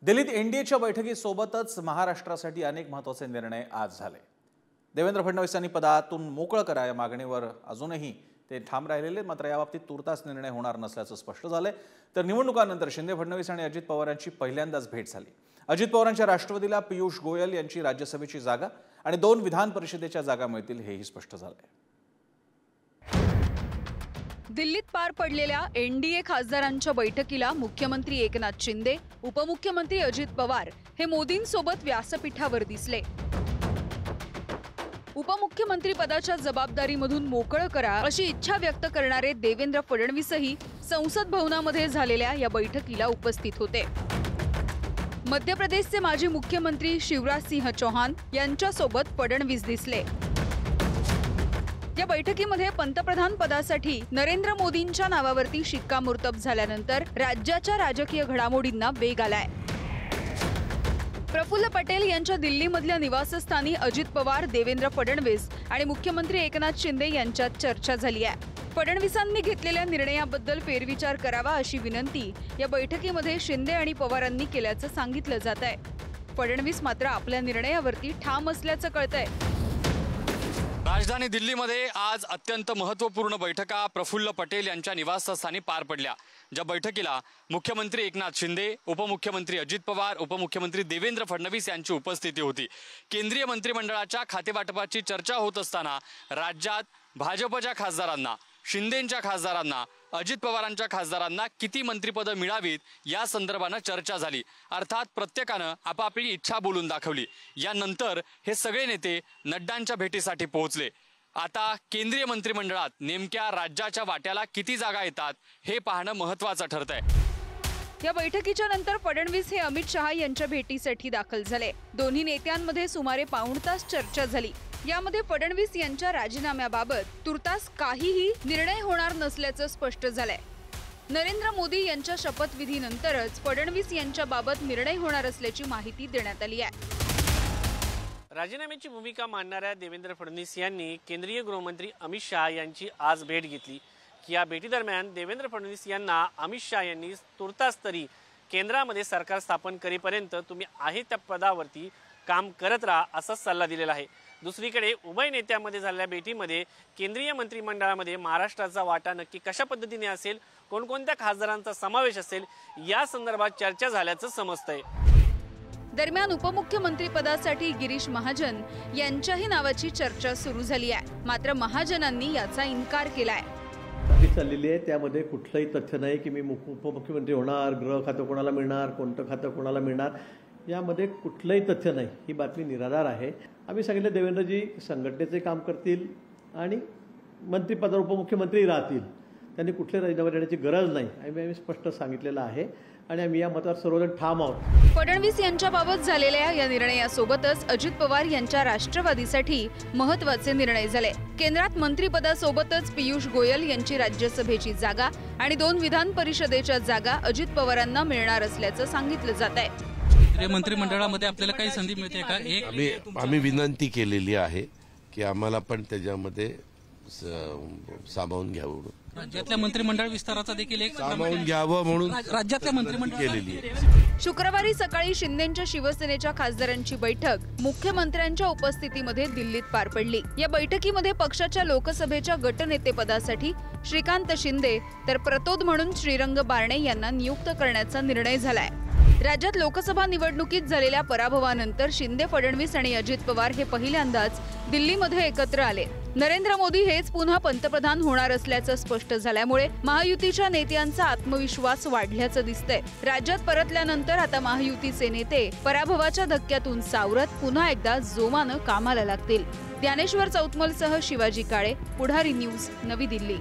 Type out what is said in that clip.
दिल्लीत एनडीएच्या बैठकीसोबतच महाराष्ट्रासाठी अनेक महत्त्वाचे निर्णय आज झाले। देवेंद्र फडणवीसांनी पदातून मोकळं करा या मागणीवर अजूनही ते ठाम राहिलेले, मात्र याबाबतीत तुर्तास निर्णय होणार नसल्याचं स्पष्ट झालंय। तर निवडणुकानंतर शिंदे फडणवीस आणि अजित पवार यांची पहिल्यांदाच भेट झाली। अजित पवारांच्या राष्ट्रवादीला पियुष गोयल यांची राज्यसभेची जागा आणि 2 विधान परिषदेच्या जागा मिळतील हेही स्पष्ट झालंय। दिल्लीत पार पडलेल्या एनडीए खासदारांच्या बैठकीला मुख्यमंत्री एकनाथ शिंदे, उपमुख्यमंत्री अजित पवार हे मोदींसोबत व्यासपीठावर दिसले। उपमुख्यमंत्री पदाच्या जबाबदारीमधून मोकळं करा अशी इच्छा व्यक्त करणारे देवेंद्र फडणवीसही संसद भवनामध्ये झालेल्या या बैठकीला उपस्थित होते। मध्य प्रदेशचे माजी मुख्यमंत्री शिवराज सिंह चौहान यांच्यासोबत फडणवीस दिसले। या बैठकीमध्ये पंतप्रधान पदासाठी नरेंद्र मोदींच्या नावावरती शिक्कामोर्तब झाल्यानंतर राज्याच्या राजकीय घडामोडींना वेग आलाय। प्रफुल्ल पटेल यांच्या दिल्लीमधल्या निवासस्थानी अजित पवार, देवेंद्र फडणवीस आणि मुख्यमंत्री एकनाथ शिंदे यांच्यात चर्चा झाली आहे। फडणवीसांनी घेतलेल्या निर्णयाबद्दल फेरविचार करावा अशी विनंती या बैठकीमध्ये शिंदे आणि पवारांनी केल्याचं सांगितलं जात आहे। फडणवीस मात्र आपल्या निर्णयावरती ठाम असल्याचं कळतंय। राजधानी दिल्लीमध्ये आज अत्यंत महत्त्वपूर्ण बैठका प्रफुल्ल पटेल यांच्या निवासस्थानी पार पडल्या। ज्या बैठकीला मुख्यमंत्री एकनाथ शिंदे, उपमुख्यमंत्री अजित पवार, उपमुख्यमंत्री देवेंद्र फडणवीस यांची उपस्थिती होती। केंद्रीय मंत्रिमंडळाच्या खातेवाटपाची चर्चा होत असताना राज्यात भाजपच्या खासदारांना, शिंदेंच्या खासदारांना, अजित पवारांच्या खासदारांना किती मंत्रिपदं मिळावीत या संदर्भाने चर्चा झाली। अर्थात प्रत्येकानं आपापली इच्छा बोलून दाखवली। यानंतर हे सगळे नेते नड्डांच्या भेटीसाठी पोहोचले। आता केंद्रीय मंत्रिमंडळात नेमक्या राज्याच्या वाट्याला किती जागा येतात हे पाहणं महत्त्वाचं ठरतंय। या बैठकीच्या नंतर फडणवीस हे अमित शहा यांच्या भेटीसाठी दाखल झाले। दोन्ही नेत्यांमध्ये सुमारे पाऊण तास चर्चा झाली। यामध्ये फडणवीस यांच्या राजीनाम्याबाबत तुर्तास काहीही निर्णय होणार नसल्याचं स्पष्ट झालंय। नरेंद्र मोदी यांच्या शपथविधीनंतरच फडणवीस यांच्याबाबत निर्णय होणार असल्याची माहिती देण्यात आली आहे। राजीनाम्याची भूमिका मांडणाऱ्या देवेंद्र फडणवीस यांनी केंद्रीय गृहमंत्री अमित शहा यांची आज भेट घेतली। या भेटीदरम्यान देवेंद्र फडणवीस यांना अमित शहा यांनी तुर्तास तरी केंद्रामध्ये सरकार स्थापन करेपर्यंत तुम्ही आहे त्या पदावरती काम करत राहा असा सल्ला दिलेला आहे। दुसरीकडे उभय नेत्यांमध्ये झालेल्या भेटीमध्ये केंद्रीय मंत्रिमंडळामध्ये महाराष्ट्राचा वाटा नक्की कशा पद्धतीने असेल, कोणकोणत्या खासदारांचा समावेश असेल या संदर्भात चर्चा झाल्याचं समजतंय। दरम्यान उपमुख्यमंत्री पदासाठी गिरीश महाजन यांच्याही नावाची चर्चा सुरू झाली आहे। मात्र महाजनांनी याचा इन्कार केलाय। चाललेली आहे त्यामध्ये कुठलंही तथ्य नाही की मी उपमुख्यमंत्री होणार, गृह खातं कोणाला मिळणार, कोणतं खातं कोणाला मिळणार, यामध्ये कुठलंही तथ्य नाही। ही बातमी निराधार आहे। आम्ही सांगितलं देवेंद्रजी संघटनेचे काम करतील आणि मंत्रिपदावर उपमुख्यमंत्री राहतील, त्यांनी कुठले राजीनामे देण्याची गरज नाही आम्ही स्पष्ट सांगितलेलं आहे आणि आम्ही या मतावर सर्वजण ठाम आहोत। फडणवीस यांच्याबाबत झालेल्या या निर्णयासोबतच अजित पवार यांच्या राष्ट्रवादीसाठी महत्त्वाचे निर्णय झाले। केंद्रात मंत्रिपदासोबतच पियुष गोयल यांची राज्यसभेची जागा आणि 2 विधान परिषदेच्या जागा अजित पवारांना मिळणार असल्याचं सांगितलं जात आहे। मंत्रिमंडळामध्ये आपल्याला काही संधी मिळते का? आम्ही विनंती केलेली आहे की आम्हाला पण त्याच्यामध्ये सामावून घ्यावं, राज्यातल्या मंत्रिमंडळ विस्ताराचा देखील एक सामावून घ्यावं म्हणून राज्यातल्या मंत्रिमंडळ केलेली आहे। शुक्रवारी सकाळी शिंदेंच्या शिवसेनेच्या खासदारांची बैठक मुख्यमंत्र्यांच्या उपस्थितीमध्ये दिल्लीत पार पडली। या बैठकीमध्ये पक्षाच्या लोकसभेच्या गटनेतेपदासाठी श्रीकांत शिंदे तर प्रतोद म्हणून श्रीरंग बारणे यांना नियुक्त करण्याचा निर्णय झालाय। राज्यात लोकसभा निवडणुकीत झालेल्या पराभवानंतर शिंदे, फडणवीस आणि अजित पवार हे पहिल्यांदाच दिल्लीमध्ये एकत्र आले। नरेंद्र मोदी हेच पुन्हा पंतप्रधान होणार असल्याचं स्पष्ट झाल्यामुळे महायुतीच्या नेत्यांचा आत्मविश्वास वाढल्याचं दिसतंय। राज्यात परतल्यानंतर आता महायुतीचे नेते पराभवाच्या धक्क्यातून सावरत पुन्हा एकदा जोमानं कामाला लागतील। ज्ञानेश्वर चौतमलसह शिवाजी काळे, पुढारी न्यूज, नवी दिल्ली।